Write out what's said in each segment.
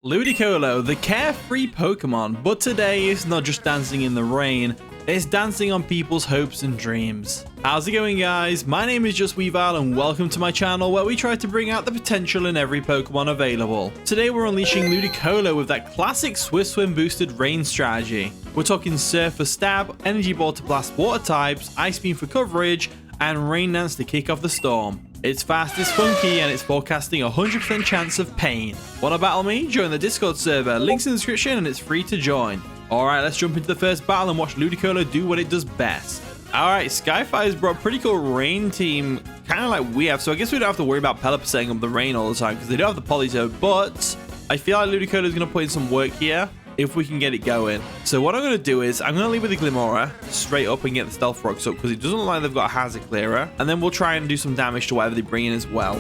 Ludicolo, the carefree Pokemon, but today it's not just dancing in the rain, it's dancing on people's hopes and dreams. How's it going, guys? My name is JustWeavile and welcome to my channel where we try to bring out the potential in every Pokemon available. Today we're unleashing Ludicolo with that classic Swift Swim boosted rain strategy. We're talking Surf for stab, Energy Ball to blast water types, Ice Beam for coverage, and Rain Dance to kick off the storm. It's fast, it's funky, and it's forecasting a 100% chance of pain. Wanna battle me? Join the Discord server, links in the description, and it's free to join. Alright, let's jump into the first battle and watch Ludicolo do what it does best. Alright, Skyfire's brought a pretty cool rain team, kind of like we have, so I guess we don't have to worry about Pelipper setting up the rain all the time, because they don't have the Politoed, but I feel like Ludicolo is going to put in some work here, if we can get it going. So what I'm going to do is, I'm going to leave with the Glimmora straight up and get the Stealth Rocks up, because it doesn't look like they've got a Hazard Clearer, and then we'll try and do some damage to whatever they bring in as well.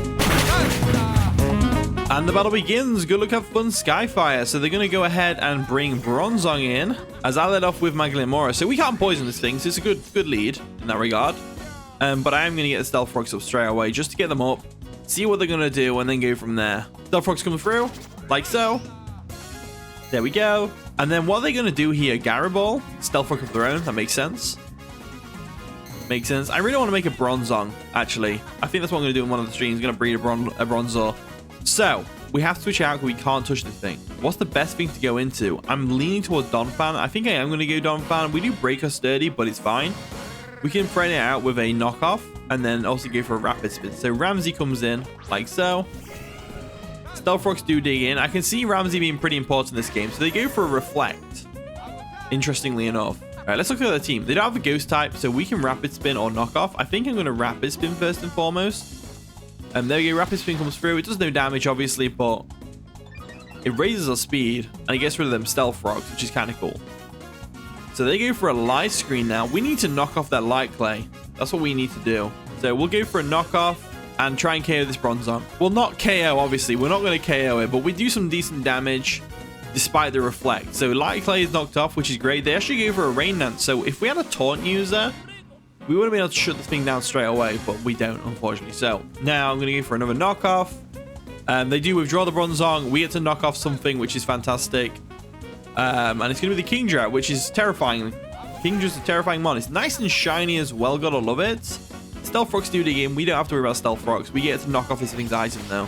And the battle begins. Good luck, have fun, Skyfire. So they're going to go ahead and bring Bronzong in, as I led off with my Glimmora. So we can't poison this thing, so it's a good lead in that regard. But I am going to get the Stealth Rocks up straight away, just to get them up, see what they're going to do, and then go from there. Stealth Rocks coming through, like so. There we go. And then what are they going to do here? Gariball, Stealth Rock of their own. That makes sense. Makes sense. I really want to make a Bronzong, actually. I think that's what I'm going to do in one of the streams. I'm going to breed a Bronzor. So, we have to switch out because we can't touch this thing. What's the best thing to go into? I'm leaning towards Donphan. I think I am going to go Donphan. We do break us sturdy, but it's fine. We can thread it out with a knockoff and then also go for a rapid spin. So Ramsey comes in like so. Stealth Rocks do dig in. I can see Ramsey being pretty important in this game. So they go for a Reflect, interestingly enough. All right, let's look at the team. They don't have a Ghost type, so we can rapid spin or knock off. I think I'm going to rapid spin first and foremost. And there we go, rapid spin comes through. It does no damage, obviously, but it raises our speed and it gets rid of them Stealth Rocks, which is kind of cool. So they go for a Light Screen now. We need to knock off that Light Clay. That's what we need to do. So we'll go for a knockoff and try and KO this Bronzong. Well, not KO, obviously. We're not going to KO it, but we do some decent damage despite the Reflect. So Light Clay is knocked off, which is great. They actually go for a Rain Dance. So if we had a Taunt user, we would have been able to shut this thing down straight away, but we don't, unfortunately. So now I'm going to go for another knockoff. They do withdraw the Bronzong. We get to knock off something, which is fantastic. And it's going to be the Kingdra, which is terrifying. Kingdra's a terrifying mon. It's nice and shiny as well. Gotta love it. Stealth Rocks do dig in. We don't have to worry about Stealth Rocks. We get to knock off this thing's item, though,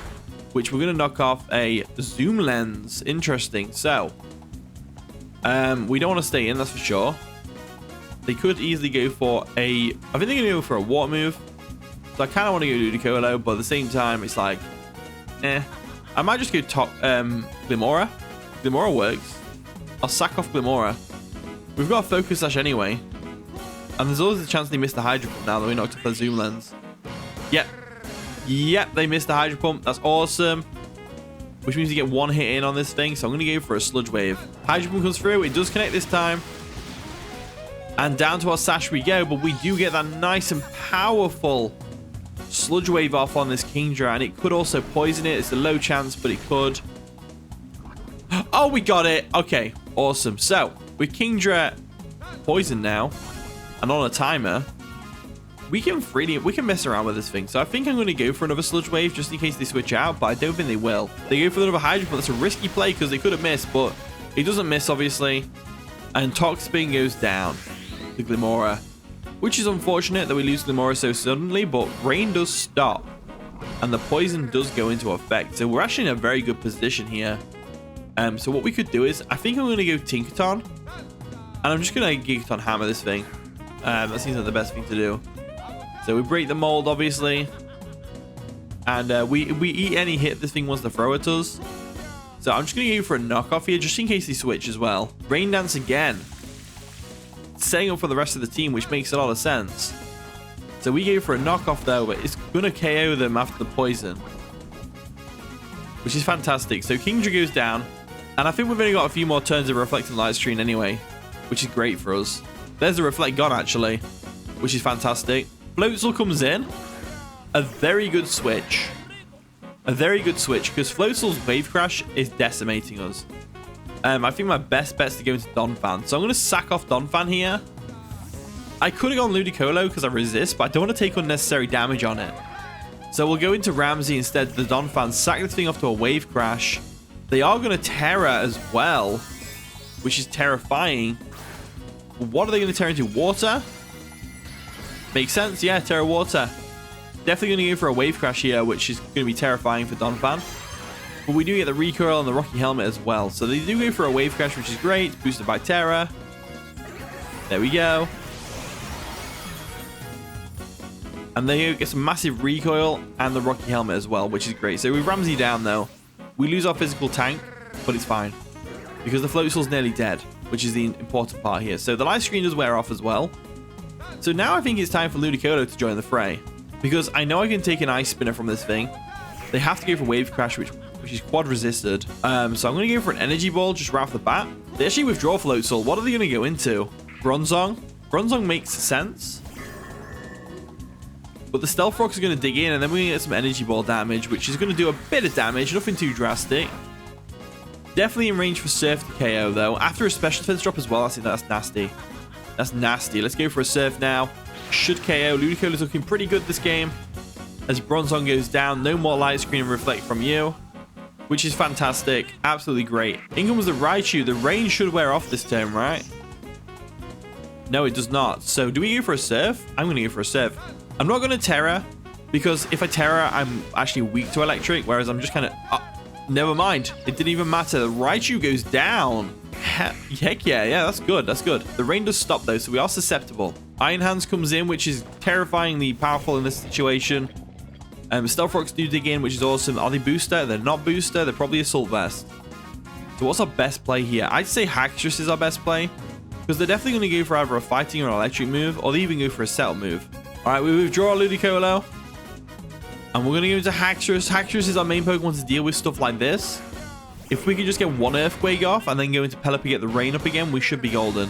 which we're going to knock off a Zoom Lens. Interesting. So we don't want to stay in, that's for sure. They could easily go for a... I think they're going to go for a Water move. So I kind of want to go Ludicolo, but at the same time, it's like... I might just go top Glimmora. Glimmora works. I'll sack off Glimmora. We've got a Focus Sash anyway. And there's always a chance they miss the Hydro Pump now that we knocked off the Zoom Lens. Yep. Yep, they missed the Hydro Pump. That's awesome. Which means you get one hit in on this thing. So I'm going to go for a Sludge Wave. Hydro Pump comes through. It does connect this time. And down to our Sash we go, but we do get that nice and powerful Sludge Wave off on this Kingdra, and it could also poison it. It's a low chance, but it could. Oh, we got it. Okay, awesome. So, with Kingdra poison now, and on a timer, we can mess around with this thing. So I think I'm going to go for another Sludge Wave just in case they switch out, but I don't think they will. They go for another Hydro Pump. That's a risky play because they could have missed, but it doesn't miss, obviously. And Toxpin goes down. The Glimmora, which is unfortunate that we lose Glimmora so suddenly, but rain does stop and the poison does go into effect, so we're actually in a very good position here. So what we could do is, I think I'm going to go Tinkaton, and I'm just going to Gigaton Hammer this thing. That seems like the best thing to do. So we break the mold, obviously, and we eat any hit this thing wants to throw at us. So I'm just going to go for a knockoff here just in case they switch as well. Rain Dance again, setting up for the rest of the team, which makes a lot of sense. So we go for a knockoff though, but it's gonna KO them after the poison, which is fantastic. So Kingdra goes down, and I think we've only got a few more turns of Reflecting Light Screen anyway, which is great for us. There's the Reflect gone actually, which is fantastic. Floatzel comes in. A very good switch. A very good switch, because Floatzel's Wave Crash is decimating us. I think my best bet's to go into Donphan. So I'm going to sack off Donphan here. I could have gone Ludicolo because I resist, but I don't want to take unnecessary damage on it. So we'll go into Ramsey instead. The Donphan, sack this thing off to a Wave Crash, They are going to Terra as well, which is terrifying. What are they going to Terra into? Water? Makes sense. Yeah, Terra Water. Definitely going to go for a Wave Crash here, which is going to be terrifying for Donphan. But we do get the recoil and the Rocky Helmet as well. So they do go for a Wave Crash, which is great. It's boosted by Terra. There we go. And they get some massive recoil and the Rocky Helmet as well, which is great. So we Ramsey down, though. We lose our physical tank, but it's fine. Because the Float Soul's nearly dead, which is the important part here. So the light screen does wear off as well. So now I think it's time for Ludicolo to join the fray. Because I know I can take an Ice Spinner from this thing. They have to go for Wave Crash, which is quad resisted. So I'm going to go for an Energy Ball just right off the bat. They actually withdraw Float Soul. What are they going to go into? Bronzong? Bronzong makes sense. But the Stealth Rock is going to dig in, and then we're going to get some Energy Ball damage, which is going to do a bit of damage. Nothing too drastic. Definitely in range for Surf to KO, though. After a Special Defense drop as well, I think that's nasty. That's nasty. Let's go for a Surf now. Should KO. Ludicolo is looking pretty good this game. As Bronzong goes down, no more Light Screen and Reflect from you, which is fantastic. Absolutely great. In comes the Raichu. The range should wear off this turn, right? No, it does not. So do we go for a Surf? I'm going to go for a Surf. I'm not going to Terra, because if I Terra, I'm actually weak to Electric, whereas I'm just kind of... never mind. It didn't even matter. The Raichu goes down. Heck yeah. Yeah, that's good. That's good. The rain does stop, though, so we are susceptible. Iron Hands comes in, which is terrifyingly powerful in this situation. Stealth Rocks do dig in, which is awesome. Are they booster? They're not booster. They're probably Assault Vest. So what's our best play here? I'd say Haxorus is our best play, because they're definitely going to go for either a fighting or an electric move, or they even go for a settle move. All right, we withdraw our Ludicolo, and we're going to go into Haxorus. Haxorus is our main Pokemon to deal with stuff like this. If we could just get one Earthquake off and then go into Pelipper, get the rain up again, we should be golden.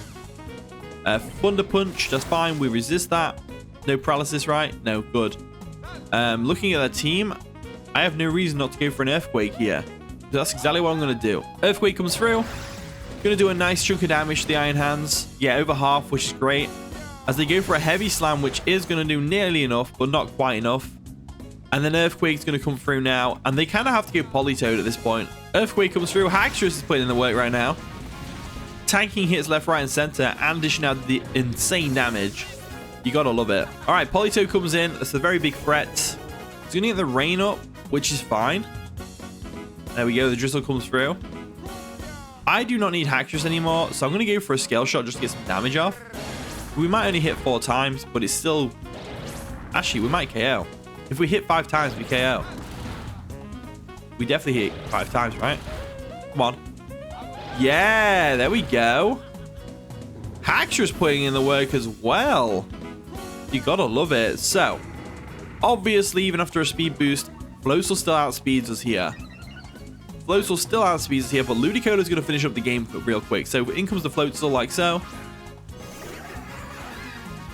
Thunder Punch, that's fine. We resist that. No paralysis, right? No, good. Looking at that team, I have no reason not to go for an Earthquake here. So that's exactly what I'm going to do. Earthquake comes through. Going to do a nice chunk of damage to the Iron Hands. Yeah, over half, which is great. As they go for a Heavy Slam, which is going to do nearly enough, but not quite enough. And then Earthquake's going to come through now. And they kind of have to go Politoed at this point. Earthquake comes through. Haxorus is putting in the work right now. Tanking hits left, right, and center, and dishing out the insane damage. You gotta love it. All right, Politoed comes in. That's a very big threat. It's gonna get the rain up, which is fine. There we go. The Drizzle comes through. I do not need Haxorus anymore, so I'm gonna go for a Scale Shot just to get some damage off. We might only hit 4 times, but it's still... Actually, we might KO. If we hit 5 times, we KO. We definitely hit 5 times, right? Come on. Yeah, there we go. Haxorus putting in the work as well. You gotta love it. So, obviously, even after a speed boost, Floatzel still outspeeds us here. Floatzel still outspeeds us here, but Ludicolo is going to finish up the game real quick. So, in comes the Floatzel like so.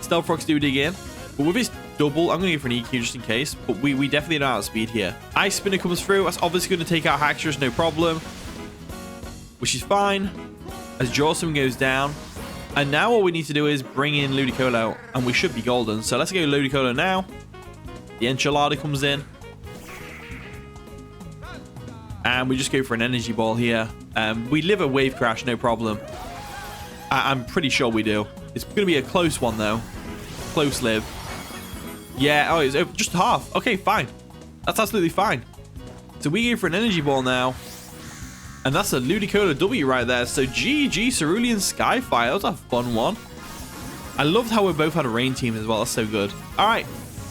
Stealth Rocks do dig in. But with his double, I'm going to go for an EQ just in case. But we definitely don't outspeed here. Ice Spinner comes through. That's obviously going to take out Haxorus, no problem. Which is fine. As Jawsome goes down. And now all we need to do is bring in Ludicolo. And we should be golden. So let's go Ludicolo now. The Enchilada comes in. And we just go for an Energy Ball here. We live a Wave Crash, no problem. I'm pretty sure we do. It's going to be a close one, though. Close live. Yeah, oh, it's just half. Okay, fine. That's absolutely fine. So we go for an Energy Ball now. And that's a Ludicolo W right there. So GG, Cerulean Skyfire. That was a fun one. I loved how we both had a rain team as well. That's so good. All right.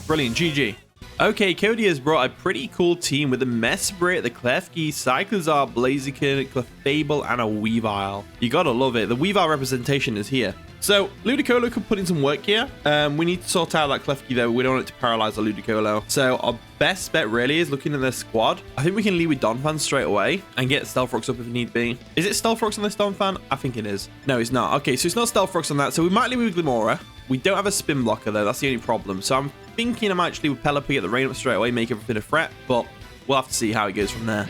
Brilliant. GG. Okay, Cody has brought a pretty cool team with the Mesprit, the Klefki, Cyclizar, Blaziken, Clefable, and a Weavile. You gotta love it. The Weavile representation is here. So, Ludicolo could put in some work here. We need to sort out that Klefki though. We don't want it to paralyze our Ludicolo. So, our best bet really is looking at their squad. I think we can lead with Donphan straight away and get Stealth Rocks up if need be. Is it Stealth Rocks on this Donphan? I think it is. No, it's not. Okay, so it's not Stealth Rocks on that. So, we might lead with Glimora. We don't have a spin blocker though. That's the only problem. So, I'm thinking I might actually with Pelipper, get the rain up straight away, make everything a threat. But we'll have to see how it goes from there.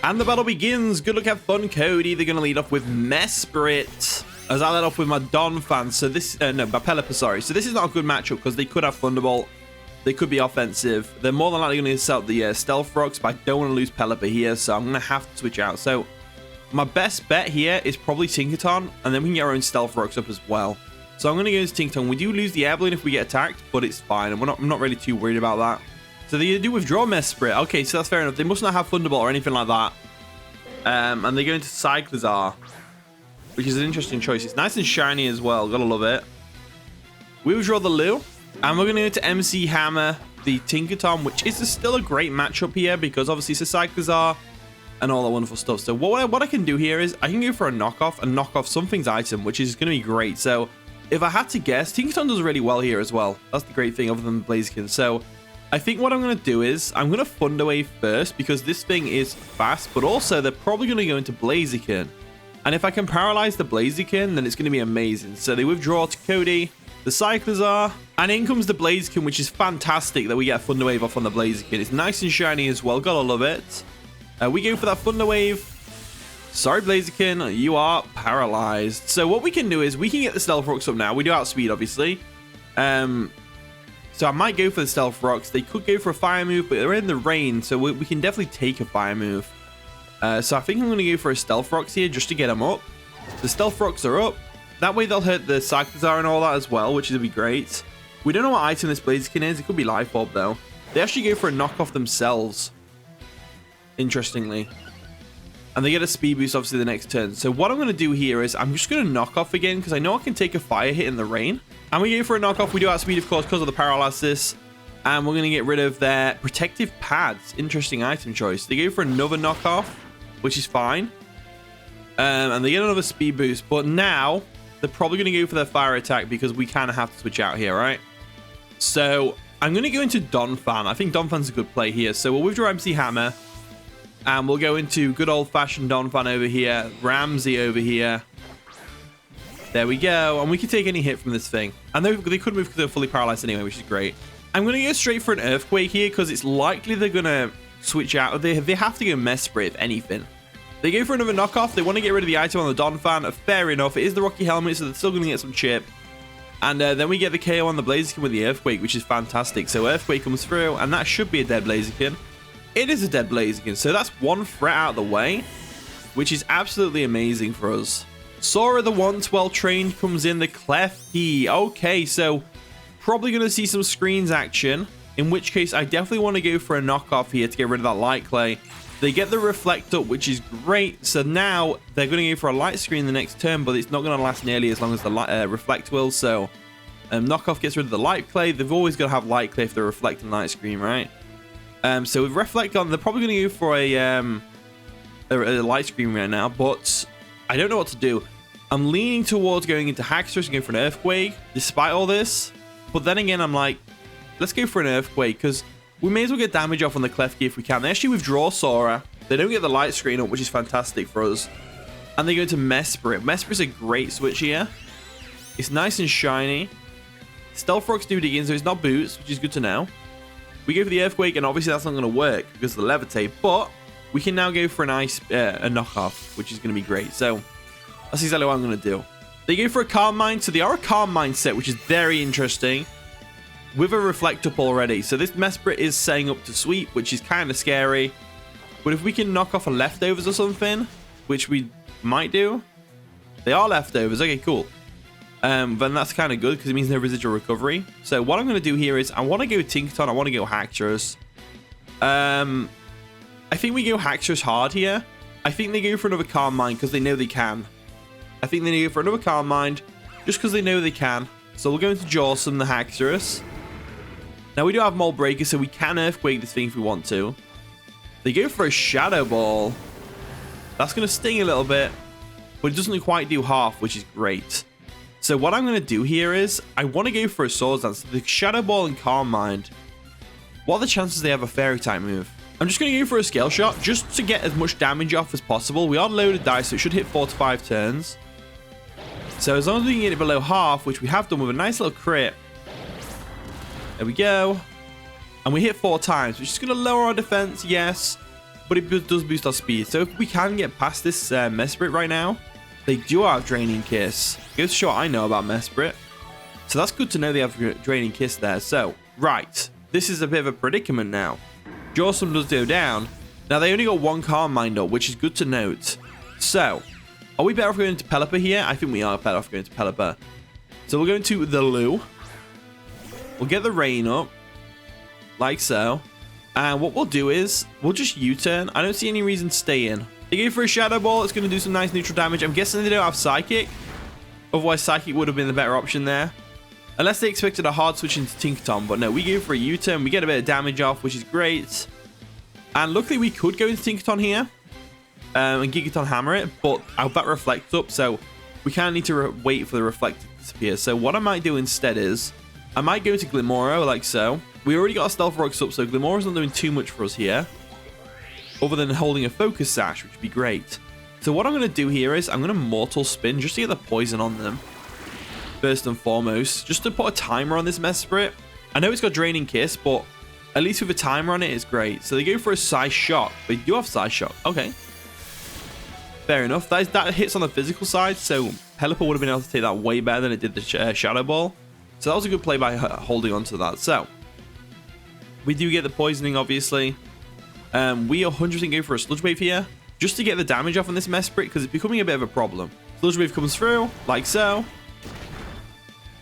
And the battle begins. Good luck, have fun, Cody. They're going to lead off with Mesprit. As I led off with my Donphan. So this, no, my Pelipper, sorry. So this is not a good matchup because they could have Thunderbolt. They could be offensive. They're more than likely going to set up the Stealth Rocks, but I don't want to lose Pelipper here, so I'm going to have to switch out. So my best bet here is probably Tinkaton, and then we can get our own Stealth Rocks up as well. So I'm going to go into Tinkaton. We do lose the Air Balloon if we get attacked, but it's fine. And I'm not really too worried about that. So they do withdraw Mesprit. Okay, so that's fair enough. They must not have Thunderbolt or anything like that. And they go into Cyclizar, which is an interesting choice. It's nice and shiny as well. Gotta love it. We withdraw the Lou. And we're going to go to MC Hammer, the Tinkaton, which is still a great matchup here because obviously it's a Cyclizar and all that wonderful stuff. So what I can do here is I can go for a knockoff and knock off something's item, which is going to be great. So if I had to guess, Tinkaton does really well here as well. That's the great thing other than Blaziken. So I think what I'm going to do is I'm going to Thunder Wave first because this thing is fast, but also they're probably going to go into Blaziken. And if I can paralyze the Blaziken, then it's going to be amazing. So they withdraw to Cody, the Cyclizar, and in comes the Blaziken, which is fantastic that we get a Thunder Wave off on the Blaziken. It's nice and shiny as well. Gotta love it. We go for that Thunder Wave. Sorry, Blaziken, you are paralyzed. So what we can do is we can get the Stealth Rocks up now. We do outspeed, obviously. So I might go for the Stealth Rocks. They could go for a Fire move, but they're in the rain, so we can definitely take a Fire move. So I think I'm going to go for a Stealth Rocks here just to get them up. The Stealth Rocks are up. That way they'll hurt the Cyclizar and all that as well, which would be great. We don't know what item this Blaziken is. It could be Life Orb, though. They actually go for a knockoff themselves, interestingly. And they get a speed boost, obviously, the next turn. So what I'm going to do here is I'm just going to knock off again because I know I can take a fire hit in the rain. And we go for a knockoff. We do outspeed, of course, because of the paralysis. And we're going to get rid of their protective pads. Interesting item choice. They go for another knockoff, which is fine. And they get another speed boost. But now they're probably going to go for their fire attack because we kind of have to switch out here, right? So I'm going to go into Donphan. I think Donphan's a good play here. So we'll withdraw MC Hammer. And we'll go into good old-fashioned Donphan over here. Ramsey over here. There we go. And we can take any hit from this thing. And they could move because they're fully paralyzed anyway, which is great. I'm going to go straight for an Earthquake here because it's likely they're going to switch out. They have to go Mesprit, if anything. They go for another knockoff. They want to get rid of the item on the Donphan. Fair enough. It is the Rocky Helmet, so they're still going to get some chip. And then we get the KO on the Blaziken with the Earthquake, which is fantastic. So Earthquake comes through, and that should be a dead Blaziken. It is a dead Blaziken, so that's one threat out of the way, which is absolutely amazing for us. Sora, the once well-trained, comes in the Klefki. Okay, so probably going to see some screens action, in which case I definitely want to go for a knockoff here to get rid of that Light Clay. They get the Reflect up, which is great. So now they're going to go for a Light Screen the next turn, but it's not going to last nearly as long as the Reflect will. So knockoff gets rid of the Light Clay. They've always got to have Light Clay if they're reflecting Light Screen, right? So with Reflect on, they're probably going to go for a Light Screen right now, but I don't know what to do. I'm leaning towards going into Haxorus and going for an Earthquake, despite all this. But then again, I'm like, let's go for an Earthquake, because we may as well get damage off on the Klefki if we can. They actually withdraw Sora. They don't get the Light Screen up, which is fantastic for us. And they go into Mesprit. Mesprit's a great switch here. It's nice and shiny. Stealth Rocks do dig in, so it's not Boots, which is good to know. We go for the Earthquake, and obviously that's not going to work because of the Levitate. But we can now go for a knockoff, which is going to be great. So that's exactly what I'm going to do. They go for a Calm Mind. So they are a Calm Mind set, which is very interesting, with a Reflect up already. So this Mesprit is setting up to sweep, which is kind of scary. But if we can knock off a Leftovers or something, which we might do. They are Leftovers. Okay, cool. Then that's kind of good because it means no residual recovery. So what I'm going to do here is I want to go Tinkaton. I want to go Haxorus. I think we go Haxorus hard here. I think they go for another Calm Mind because they know they can. I think they go for another Calm Mind just because they know they can. So we'll go into Jawsome, the Haxorus. Now we do have Mold Breaker, so we can Earthquake this thing if we want to. They go for a Shadow Ball. That's going to sting a little bit, but it doesn't quite do half, which is great. So what I'm going to do here is I want to go for a Swords Dance. The Shadow Ball and Calm Mind. What are the chances they have a Fairy type move? I'm just going to go for a Scale Shot just to get as much damage off as possible. We are loaded dice, so it should hit 4 to 5 turns. So as long as we can get it below half, which we have done with a nice little crit. There we go. And we hit 4 times, which is going to lower our defense, yes. But it does boost our speed. So if we can get past this Mesprit right now, they do have Draining Kiss. Goes to show what I know about Mesprit. So that's good to know they have Draining Kiss there. So, right. this is a bit of a predicament now. Jawsome does go down. Now, they only got one card mined up, which is good to note. So, are we better off going to Pelipper here? I think we are better off going to Pelipper. So, we're going to the Loo. We'll get the rain up. Like so. And what we'll do is, we'll just U-turn. I don't see any reason to stay in. They go for a Shadow Ball. It's going to do some nice neutral damage. I'm guessing they don't have Psychic. Otherwise, Psychic would have been the better option there. Unless they expected a hard switch into Tinkaton. But no, we go for a U-turn. We get a bit of damage off, which is great. And luckily, we could go into Tinkaton here. And Gigaton hammer it. But our bat reflects up. So we kind of need to wait for the reflect to disappear. So what I might do instead is, I might go to Glimmoro like so. We already got our Stealth Rocks up. So Glimmoro's not doing too much for us here. Other than holding a Focus Sash, which would be great. So what I'm going to do here is I'm going to Mortal Spin just to get the poison on them. First and foremost, just to put a timer on this Mesprit. I know it's got Draining Kiss, but at least with a timer on it, it's great. So they go for a Psy Shock. They do have Psy Shock. Okay. Fair enough. That hits on the physical side, so Pelipper would have been able to take that way better than it did the Shadow Ball. So that was a good play by holding on to that. So we do get the poisoning, obviously. We 100% go for a Sludge Wave here, just to get the damage off on this Mesprit, because it's becoming a bit of a problem. Sludge Wave comes through, like so.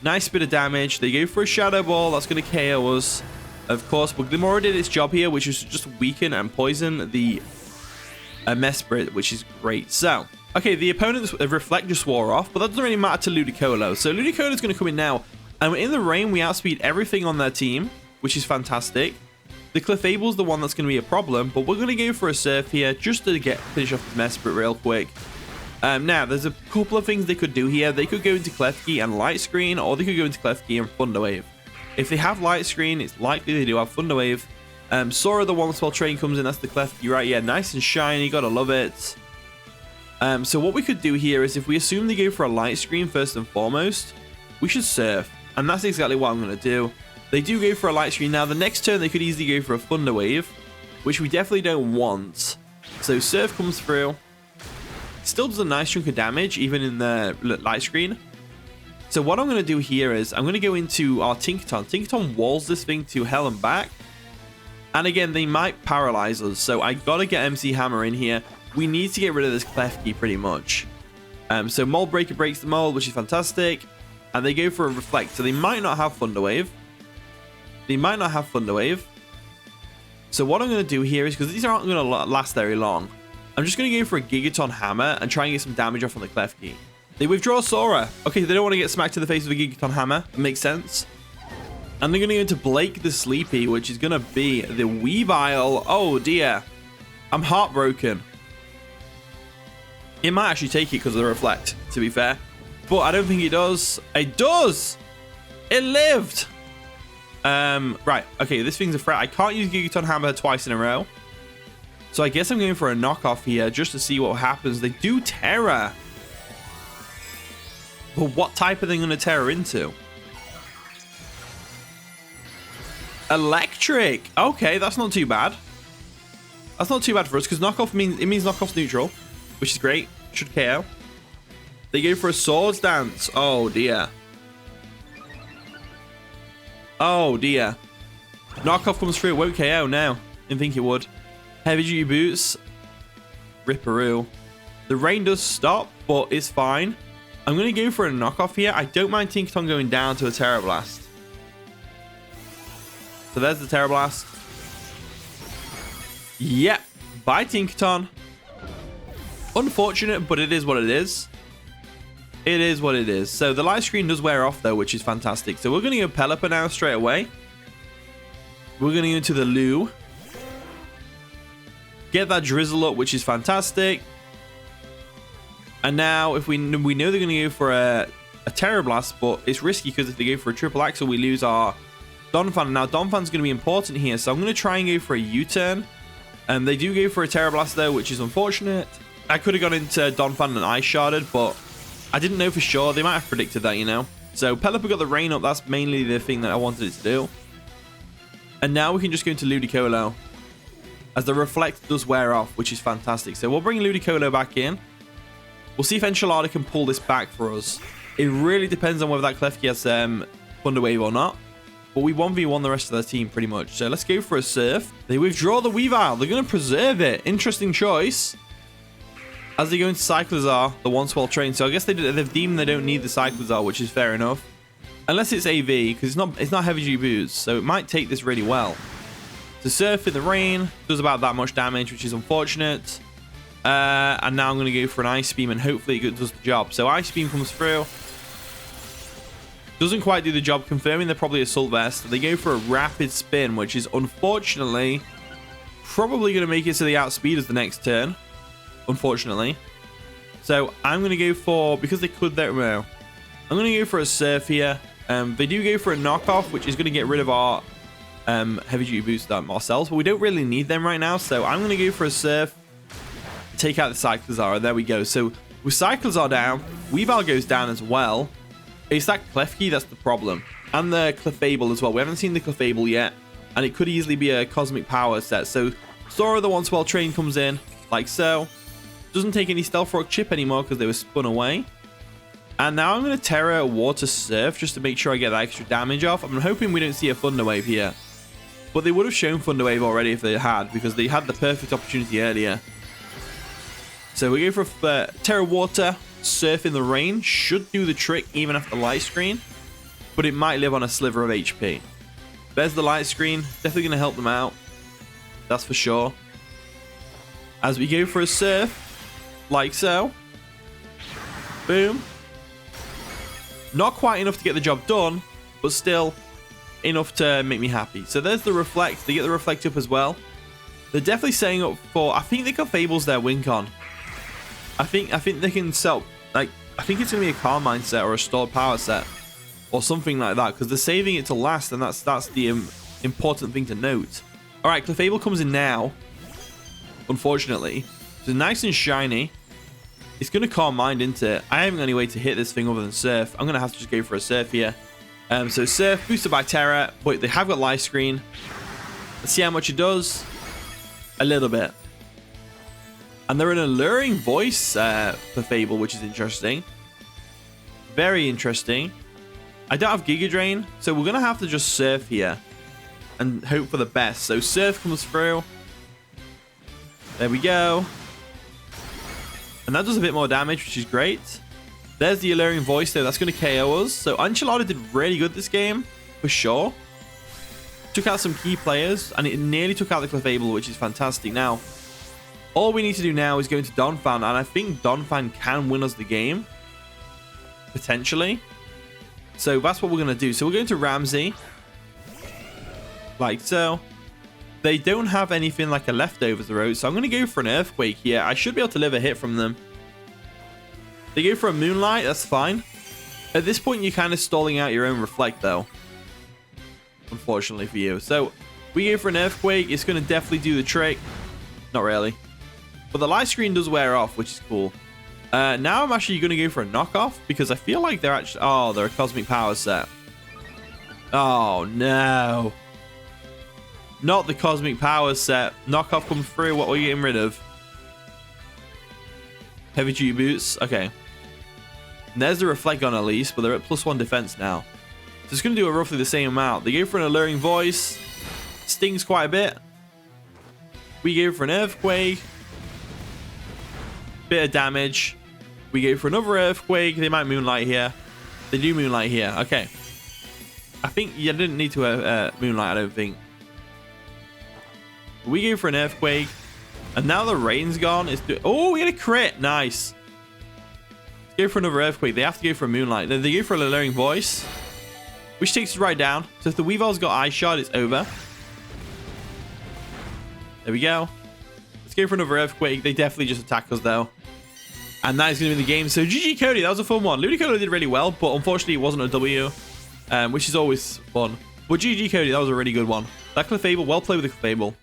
Nice bit of damage. They go for a Shadow Ball. That's going to KO us, of course. But Glimmoro did its job here, which is just weaken and poison the Mesprit, which is great. So, okay, the opponent's Reflect just wore off, but that doesn't really matter to Ludicolo. So Ludicolo is going to come in now, and in the rain, we outspeed everything on their team, which is fantastic. The Clefable is the one that's going to be a problem, but we're going to go for a Surf here just to finish off the Mesprit real quick. Now, there's a couple of things they could do here. They could go into Klefki and Light Screen, or they could go into Klefki and Thunder Wave. If they have Light Screen, it's likely they do have Thunder Wave. Sora, the one spell train comes in, that's the Klefki, right? Yeah, nice and shiny, gotta love it. So what we could do here is if we assume they go for a Light Screen first and foremost, we should Surf. And that's exactly what I'm going to do. They do go for a Light Screen. Now, the next turn, they could easily go for a Thunder Wave, which we definitely don't want. So Surf comes through. Still does a nice chunk of damage, even in the Light Screen. So what I'm going to do here is I'm going to go into our Tinkaton. Tinkaton walls this thing to hell and back. And again, they might paralyze us. So I got to get MC Hammer in here. We need to get rid of this Klefki pretty much. So Mold Breaker breaks the mold, which is fantastic. And they go for a Reflect. So they might not have Thunder Wave. They might not have Thunder Wave. So what I'm going to do here is, because these aren't going to last very long, I'm just going to go for a Gigaton Hammer and try and get some damage off on the Klefki. They withdraw Sora. Okay, they don't want to get smacked to the face with a Gigaton Hammer. It makes sense. And they're going to go into Blake the Sleepy, which is going to be the Weavile. Oh, dear. I'm heartbroken. It might actually take it because of the Reflect, to be fair. But I don't think it does. It does! It lived! Right. Okay, this thing's a threat. I can't use Gigaton Hammer twice in a row. So I guess I'm going for a knockoff here just to see what happens. They do Terror. But what type are they going to Terror into? Electric. Okay, that's not too bad. That's not too bad for us because knockoff means knockoff's neutral, which is great. Should KO. They go for a Swords Dance. Oh dear. Oh dear. Knockoff comes through. It won't KO now. Didn't think it would. Heavy Duty Boots. Ripperoo. The rain does stop, but it's fine. I'm going to go for a knockoff here. I don't mind Tinkaton going down to a Terror Blast. So there's the Terror Blast. Yep. Bye, Tinkaton. Unfortunate, but it is what it is. It is what it is. So the Light Screen does wear off, though, which is fantastic. So we're going to go Pelipper now straight away. We're going to go into the Loo. Get that Drizzle up, which is fantastic. And now, if we know they're going to go for a Terror Blast, but it's risky because if they go for a Triple Axle, we lose our Donphan. Now, Donphan's going to be important here, so I'm going to try and go for a U-turn. And they do go for a Terror Blast, though, which is unfortunate. I could have gone into Donphan and Ice Sharded, but I didn't know for sure. They might have predicted that, you know. So, Pelipper got the rain up. That's mainly the thing that I wanted it to do. And now we can just go into Ludicolo, as the Reflect does wear off, which is fantastic. So, we'll bring Ludicolo back in. We'll see if Enchilada can pull this back for us. It really depends on whether that Klefki has Thunder Wave or not. But we 1v1 the rest of their team pretty much. So let's go for a Surf. They withdraw the Weavile. They're going to preserve it. Interesting choice. As they go into Cyclizar, the once well trained. So I guess they've deemed they don't need the Cyclizar, which is fair enough. Unless it's AV, because it's not heavy G boots. So it might take this really well. So Surf in the rain does about that much damage, which is unfortunate. And now I'm going to go for an Ice Beam, and hopefully it does the job. So Ice Beam comes through. Doesn't quite do the job, confirming they're probably Assault Vest. They go for a Rapid Spin, which is unfortunately probably going to make it so they outspeed us the next turn. Unfortunately. So I'm going to go for, because they could there, well, I'm going to go for a Surf here. They do go for a knockoff, which is going to get rid of our heavy duty boots ourselves, but we don't really need them right now. So I'm going to go for a Surf, take out the Cyclizar. There we go. So with Cyclizar down, Weavile goes down as well. It's that Klefki that's the problem, and the Clefable as well. We haven't seen the Clefable yet, and it could easily be a Cosmic Power set. So Sora, the once well trained, comes in like so. Doesn't take any Stealth Rock chip anymore because they were spun away. And now I'm going to Terra Water Surf just to make sure I get that extra damage off. I'm hoping we don't see a Thunder Wave here, but they would have shown Thunder Wave already if they had, because they had the perfect opportunity earlier. So we go for Terra Water Surf in the rain. Should do the trick even after the light screen, but it might live on a sliver of HP. There's the light screen. Definitely going to help them out. That's for sure. As we go for a Surf, like so. Boom. Not quite enough to get the job done, but still enough to make me happy. So there's the Reflect. They get the Reflect up as well. They're definitely setting up for, I think they got Fables their win con. I think they can sell, like, I think it's going to be a Carmine set or a Stored Power set or something like that, because they're saving it to last, and that's the important thing to note. All right, Clefable comes in now, unfortunately. So nice and shiny. It's going to Carmine into it. I haven't got any way to hit this thing other than Surf. I'm going to have to just go for a Surf here. So Surf boosted by Terra, but they have got Light Screen. Let's see how much it does. A little bit. And they're an Alluring Voice for Fable, which is interesting. Very interesting. I don't have Giga Drain, so we're going to have to just Surf here and hope for the best. So Surf comes through. There we go. And that does a bit more damage, which is great. There's the Alluring Voice, though. That's going to KO us. So Enchilada did really good this game, for sure. Took out some key players, and it nearly took out the Clefable, which is fantastic. Now, all we need to do now is go into Donphan, and I think Donphan can win us the game. Potentially. So that's what we're going to do. So we're going to Ramsey. Like so. They don't have anything like a Leftovers road, so I'm going to go for an Earthquake here. I should be able to live a hit from them. They go for a Moonlight. That's fine. At this point, you're kind of stalling out your own Reflect, though. Unfortunately for you. So we go for an Earthquake. It's going to definitely do the trick. Not really. But the light screen does wear off, which is cool. Now I'm actually going to go for a knockoff, because I feel like they're actually... Oh, they're a Cosmic Power set. Oh, no. Not the Cosmic Power set. Knockoff comes through. What are we getting rid of? Heavy Duty Boots. Okay. And there's the Reflect on at least, but they're at +1 defense now. So it's going to do roughly the same amount. They go for an Alluring Voice. Stings quite a bit. We go for an Earthquake. Bit of damage. We go for another Earthquake. They might Moonlight here. They do Moonlight here. Okay. I think you didn't need to Moonlight, I don't think. We go for an Earthquake. And now the rain's gone. Oh, we get a crit. Nice. Let's go for another Earthquake. They have to go for a Moonlight. Then they go for an Alluring Voice, which takes us right down. So if the Weavile's got Eye Shard, it's over. There we go. Let's go for another Earthquake. They definitely just attack us, though. And that is going to be the game. So GG Cody. That was a fun one. Ludicolo did really well, but unfortunately it wasn't a W, which is always fun. But GG Cody. That was a really good one. That Clefable, well played with the Clefable.